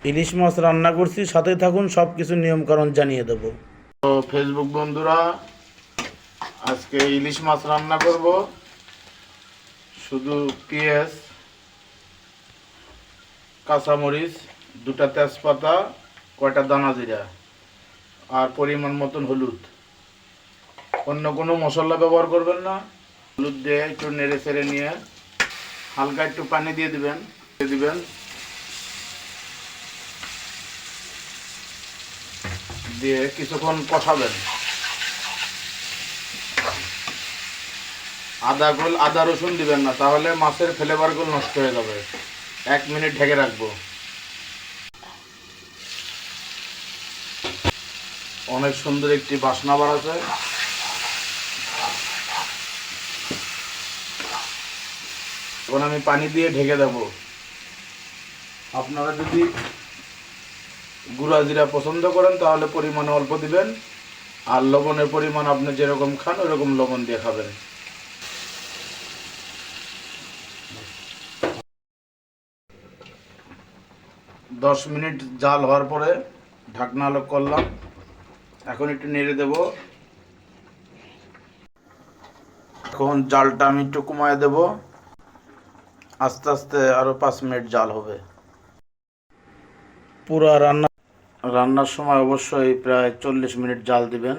ইলিশ মাছ রান্না করছি, সাথে থাকুন, সব কিছু নিয়মকানুন জানিয়ে দেবো। তো ফেসবুক বন্ধুরা, আজকে ইলিশ মাছ রান্না করব। শুধু পেঁয়াজ, কাঁচামরিচ, দুটা তেজপাতা, কয়টা দানা জিরা আর পরিমাণ মতন হলুদ। অন্য কোনো মশলা ব্যবহার করবেন না। হলুদ দিয়ে একটু নেড়ে চেড়ে নিয়ে হালকা একটু পানি দিয়ে দিবেন। দিয়ে কিছুক্ষণ কষাবেন। আদা রসুন দিবেন না, তাহলে মাছের ফ্লেভারগুলো নষ্ট হয়ে যাবে। 1 মিনিট ঢেকে রাখবো। অনেক সুন্দর একটি বাসনা বাড়াচ্ছে। এখন আমি পানি দিয়ে ঢেকে দেব। আপনারা যদি গুঁড়া জিরা পছন্দ করেন তাহলে পরিমাণে অল্প দিবেন, আর লবণের পরিমাণ আপনি যেরকম খান ওরকম লবণ দিয়ে খাবেন। 10 মিনিট জাল হওয়ার পরে ঢাকনা লক করলাম। এখন একটু নেড়ে দেব। এখন জালটা আমি একটু কমায় দেব। আস্তে আস্তে আরো 5 মিনিট জাল হবে। পুরা রান্না রান্নার সময় অবশ্যই প্রায় 40 মিনিট জাল দিবেন।